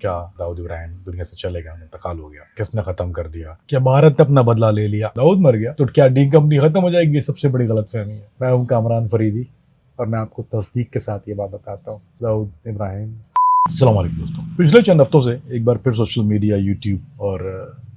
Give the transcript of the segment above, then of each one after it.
क्या दाऊद इब्राहिम दुनिया से चले गया, इंतकाल हो गया, किसने खत्म कर दिया? क्या भारत ने अपना बदला ले लिया? दाऊद मर गया तो क्या डी कंपनी खत्म हो जाएगी? सबसे बड़ी गलतफहमी है। मैं हूं कामरान फरीदी और मैं आपको तस्दीक के साथ ये बात बताता हूँ। दाऊद इब्राहिम। अस्सलाम वालेकुम दोस्तों, पिछले चंद हफ्तों से एक बार फिर सोशल मीडिया, यूट्यूब और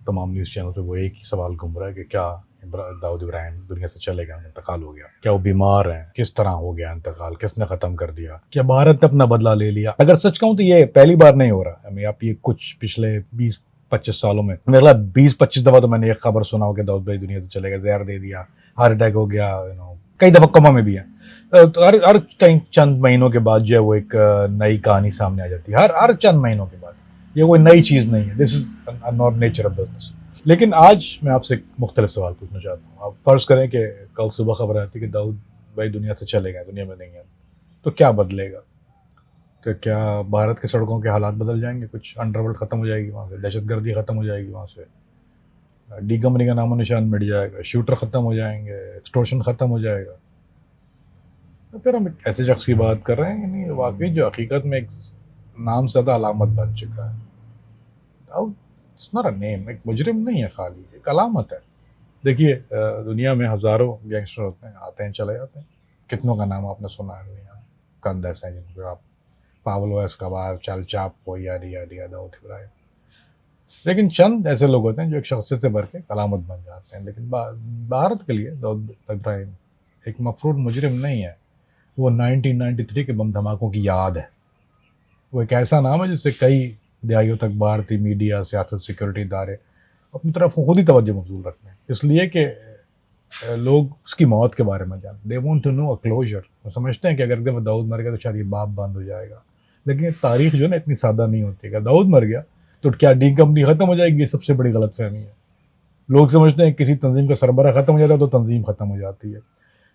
तमाम न्यूज़ चैनल पे वो एक ही सवाल घूम रहा है कि क्या दाऊद इब्राहिम दुनिया से चले गए, इंतकाल हो गया? क्या वो बीमार हैं? किस तरह हो गया इंतकाल? किसने खत्म कर दिया? क्या भारत ने अपना बदला ले लिया? अगर सच कहूं तो ये पहली बार नहीं हो रहा है। आप ये कुछ पिछले 20-25 सालों में मेरे ख्याल 20-25 दफा तो मैंने एक खबर सुना हो कि दाऊद भाई दुनिया से चले गए, जहर दे दिया, हार्ट अटैक हो गया, कई दफा कोमा में भी है। तो हर कई चंद महीनों के बाद जो है वो एक नई कहानी सामने आ जाती है। हर चंद महीनों के बाद। ये कोई नई चीज नहीं है। This is not nature of business. लेकिन आज मैं आपसे एक मुख्तलिफ सवाल पूछना चाहता हूँ। आप फर्ज करें कि कल सुबह खबर आती है कि दाऊद भाई दुनिया से चले गए, दुनिया में नहीं है, तो क्या बदलेगा? तो क्या भारत के सड़कों के हालात बदल जाएंगे? कुछ अंडरवर्ल्ड खत्म हो जाएगी वहाँ से, दहशतगर्दी खत्म हो जाएगी वहाँ से, डी कंपनी का नामो निशान मिट जाएगा, शूटर खत्म हो जाएंगे, एक्सटोर्शन खत्म हो जाएगा? तो फिर हम एक ऐसे शख्स की बात कर रहे हैं कि नहीं वाकई जो हकीकत में एक नाम ज़्यादा अलामत बन चुका है। Dawood it's not a name, एक मुजरिम नहीं है, खाली एक अलामत है। देखिए, दुनिया में हज़ारों गैंगस्टर होते हैं, आते हैं चले जाते हैं। कितनों का नाम आपने सुना है दुनिया में? कंदस हैं जिनको आप पाब्लो एस्कोबार, चल चापो, यारी दाऊद इब्राहिम। लेकिन चंद ऐसे लोग होते हैं जो एक शख्सियत से भर के अलामत बन जाते हैं। लेकिन भारत के लिए दाऊद इब्राहिम एक मफरूर मुजरिम नहीं है। वो 1993 के बम धमाकों की याद है। वो एक ऐसा नाम है जिससे कई दिहाइयों तक भारतीय मीडिया, सियासत, सिक्योरिटी इदारे अपनी तरफ खुद ही तवज्जो मबजूल रखते हैं, इसलिए कि लोग उसकी मौत के बारे में जानते। They want to know a closure. वो समझते हैं कि अगर जब दाऊद मर गया तो शायद ये बाप बंद हो जाएगा। लेकिन ये तारीख जो है ना इतनी सादा नहीं होती है। दाऊद मर गया तो क्या डी कंपनी खत्म हो जाएगी? ये सबसे बड़ी गलतफहमी है। लोग समझते हैं किसी तंजीम का सरबरा खत्म हो जाता है तो तंजीम खत्म हो जाती है।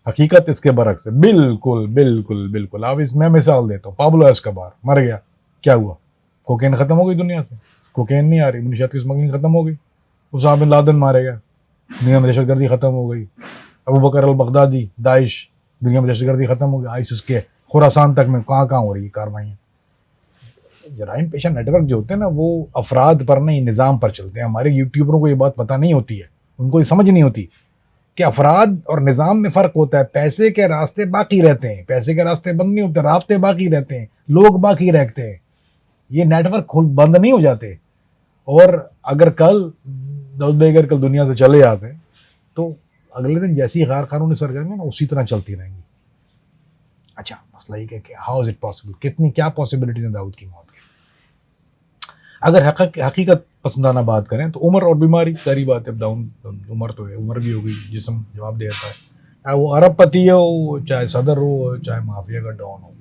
हकीकत इसके बरक्स है। बिल्कुल बिल्कुल बिल्कुल। अब इसमें मिसाल देता हूँ, पाब्लो एस्कोबार मर गया, क्या हुआ? कोकेन खत्म हो गई दुनिया से? कोकेन नहीं आ रही, मुनशियात की स्मगलिंग खत्म हो गई, उसामा बिन लादेन मारे गए, दुनिया में दहशतगर्दी खत्म हो गई। अबू बकर अल बगदादी, दाइश, दुनिया में दहशतगर्दी खत्म हो गई। आईसिस के खुरासान तक में कहाँ कहाँ हो रही है कार्रवाइयाँ। जराइम पेशा नेटवर्क जो होते हैं ना, वो अफराद पर नहीं, निज़ाम पर चलते हैं। हमारे यूट्यूबरों को ये बात पता नहीं होती है, उनको ये समझ नहीं होती कि अफराद और निज़ाम में फ़र्क होता है। पैसे के रास्ते बाकी रहते हैं, पैसे के रास्ते बंद नहीं होते, रास्ते बाकी रहते हैं, लोग बाकी रहते हैं। ये नेटवर्क बंद नहीं हो जाते। और अगर कल दाऊद भाई अगर कल दुनिया से चले जाते हैं तो अगले दिन जैसी गैर कानूनी सरगर्मियाँ ना उसी तरह चलती रहेंगी। अच्छा, मसला ये कि हाउ इज इट पॉसिबल? कितनी क्या पॉसिबिलिटीज हैं दाऊद की मौत की? अगर हकीकत पसंदाना बात करें तो उम्र और बीमारी सारी बात है। डाउन उम्र तो है, उम्र भी हो गई, जिस्म जवाब देता है। चाहे वो अरबपति हो, चाहे सदर हो, चाहे माफिया का डॉन हो,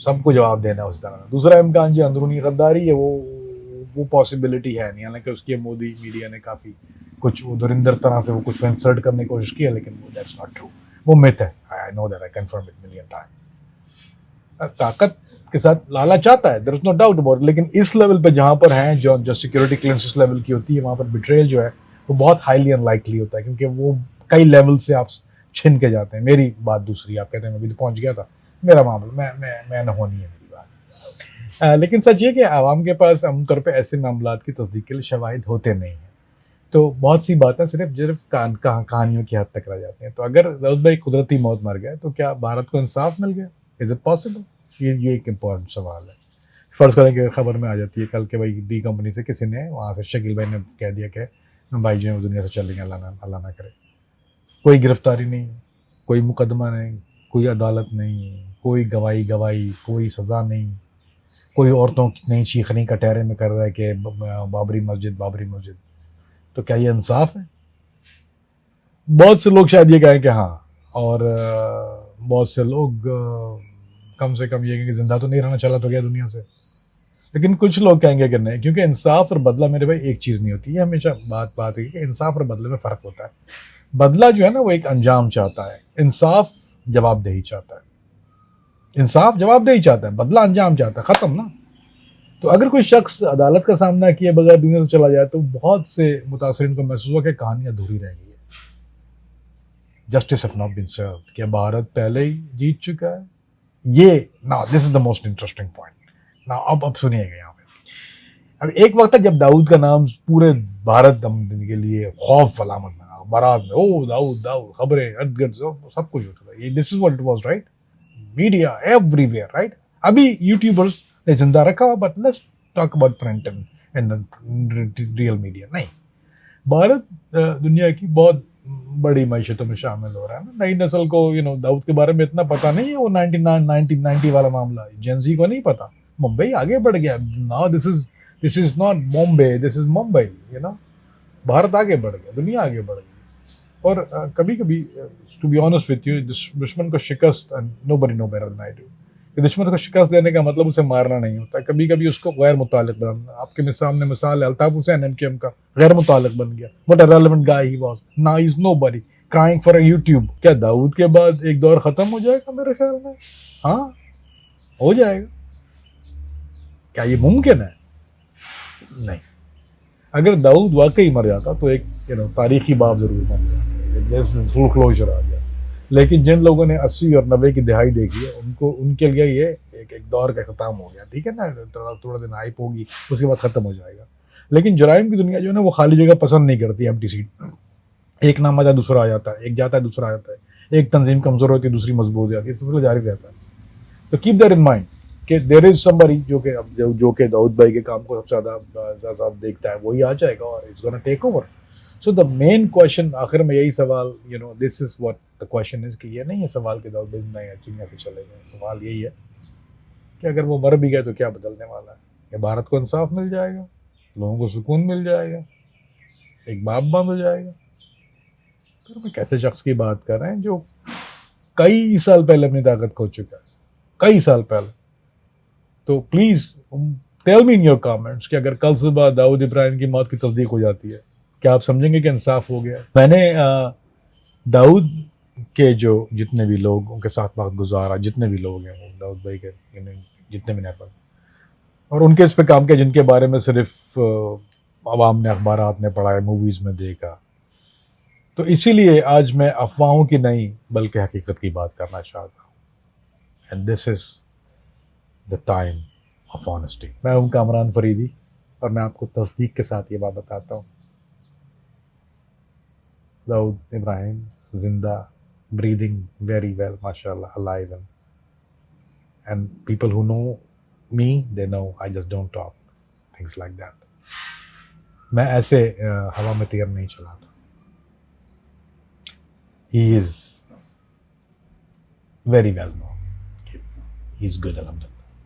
सबको जवाब देना उस तरह। दूसरा इम्कान जो अंदरूनी गद्दारी है, वो पॉसिबिलिटी है नहीं। हालांकि उसकी मोदी मीडिया ने काफ़ी कुछ दुरिंदर तरह से वो कुछ इंसर्ट करने की कोशिश की है, लेकिन दैट्स नॉट ट्रू। वो मिथ है। I know that, I confirm it million time. ताकत के साथ लालच आता है, there is no doubt about. लेकिन इस लेवल पे जहाँ पर हैं, जो सिक्योरिटी क्लियरेंस लेवल की होती है, वहाँ पर बिट्रेयल जो है वो बहुत हाईली अनलाइकली होता है, क्योंकि वो कई लेवल से आप छिन के जाते हैं। मेरी बात दूसरी, आप कहते हैं मैं भी तो पहुँच गया था, मेरा मामला मैं न होनी है मेरी बात। लेकिन सच ये कि आवाम के पास आमतौर पर ऐसे मामला की तस्दीक के लिए शवाहिद होते नहीं हैं, तो बहुत सी बातें सिर्फ कहानियों की हद तक रह जाती हैं। तो अगर दाऊद भाई कुदरती मौत मर गए तो क्या भारत को इंसाफ मिल गया? Is it possible? ये एक इम्पॉर्टेंट सवाल है। फर्ज करें कि खबर में आ जाती है कल के भाई डी कंपनी से किसी ने, वहाँ से शकील भाई ने कह दिया कि भाई जो है दुनिया से चल लेंगे, अल्लाह ना करे। कोई गिरफ्तारी नहीं, कोई मुकदमा नहीं, कोई अदालत नहीं, कोई गवाही, कोई सज़ा नहीं, कोई औरतों की नहीं चीखने का टहरे में कर रहा है कि बाबरी मस्जिद। तो क्या ये इंसाफ है? बहुत से लोग शायद ये कहें कि हाँ, और बहुत से लोग कम से कम ये कहेंगे जिंदा तो नहीं रहना, चला तो गया दुनिया से। लेकिन कुछ लोग कहेंगे कि नहीं, क्योंकि इंसाफ और बदला मेरे भाई एक चीज़ नहीं होती है। हमेशा बात है कि इंसाफ और बदले में फ़र्क होता है। बदला जो है ना वो एक अंजाम चाहता है, इंसाफ जवाबदेही चाहता है। इंसाफ जवाबदेही चाहता है, बदला अंजाम चाहता है, ख़त्म ना। तो अगर कोई शख्स अदालत का सामना किए बगैर दुनिया से चला जाए तो बहुत से मुतासरीन को महसूस हुआ कि कहानी अधूरी रह गई है। Justice have not been served. क्या भारत पहले ही जीत चुका है? ये now this is the most interesting point. Now अब सुनिएगा यहाँ पे। अब एक वक्त था जब दाऊद का नाम पूरे भारत के लिए खौफ अलामत था, बारात में ओ दाऊद दाऊद, खबरें अदगद सब कुछ होता था। ये this is what it was, right? Media everywhere, right? अभी यूट्यूबर्स ने जिंदा रखा हुआ, but let's talk about print and real media. नहीं, भारत दुनिया की बहुत बड़ी मैशतों में शामिल हो रहा है ना। नई नस्ल को दाऊद के बारे में इतना पता नहीं है, वो 1990 वाला मामला जेंजी को नहीं पता। मुंबई आगे बढ़ गया now, this is not Bombay, this is Mumbai. Bharat आगे बढ़ गया, दुनिया आगे बढ़ गई। और कभी कभी to be honest with you, दुश्मन को शिकस्त, nobody know better than I do, दुश्मन को शिकस्त देने का मतलब उसे मारना नहीं होता, कभी कभी उसको गैर मुतालिक बनाना। आपके सामने मिसाल है अल्ताफ हुसैन एमकेएम का, गैर मुतालिक बन गया। What a relevant guy he was, now he is nobody crying for a YouTube. क्या दाऊद के बाद एक दौर खत्म हो जाएगा? मेरे ख्याल में हाँ, हो जाएगा। क्या ये मुमकिन है? नहीं। अगर दाऊद वाकई मर जाता तो एक तारीखी बाब जरूर बन जाता, फुल क्लोजर आ गया। लेकिन जिन लोगों ने 80 और 90 की दिहाई देखी है, उनके लिए ये एक दौर का ख़त्म हो गया। ठीक है ना, थोड़ा दिन हाइप होगी, उसके बाद ख़त्म हो जाएगा। लेकिन जराइम की दुनिया जो है ना, वो खाली जगह पसंद नहीं करती। एम्प्टी सीट, एक नाम आता है दूसरा आ जाता है, एक जाता है दूसरा आ जाता है, एक तंजीम कमज़ोर होती है दूसरी मजबूत हो जाती है, सिलसिला जारी रहता है। तो कीप दैट इन माइंड कि देयर इज समबडी जो कि दाऊद भाई के काम को सबसे ज़्यादा देखता है, वही आ जाएगा और it's gonna take over. So the main question, आखिर में यही सवाल, this is what the question is, कि ये नहीं है सवाल कि दाऊद भाई जिंदा है दुनिया से चले गए। सवाल यही है कि अगर वो मर भी गए तो क्या बदलने वाला है? कि भारत को इंसाफ मिल जाएगा, लोगों को सुकून मिल जाएगा, एक बाप बंद हो जाएगा? फिर मैं कैसे शख्स की बात कर रहे हैं जो कई साल पहले अपनी ताकत खो चुका है, कई साल पहले। तो please tell me in your comments कि अगर कल सुबह दाऊद इब्राहिम की मौत की तस्दीक हो जाती है, क्या आप समझेंगे कि इंसाफ हो गया? मैंने दाऊद के जो जितने भी लोग उनके साथ वक्त गुजारा, जितने भी लोग हैं वो दाऊद भाई के जितने भी नेटवर्क, और उनके इस पे काम किया जिनके बारे में सिर्फ अवाम ने अखबारात में पढ़ा है, मूवीज़ में देखा। तो इसीलिए आज मैं अफवाहों की नहीं बल्कि हकीकत की बात करना चाहता हूँ। And this is the time of honesty. मैं हूँ कामरान फरीदी और मैं आपको तस्दीक के साथ ये बात बताता हूँ, दाऊद इब्राहिम जिंदा, breathing very well, mashallah, alive, and people who know me, they know I just don't talk things like that. मैं ऐसे हवा में तीर नहीं चलाता। He is very well known. He is good, alhamdulillah.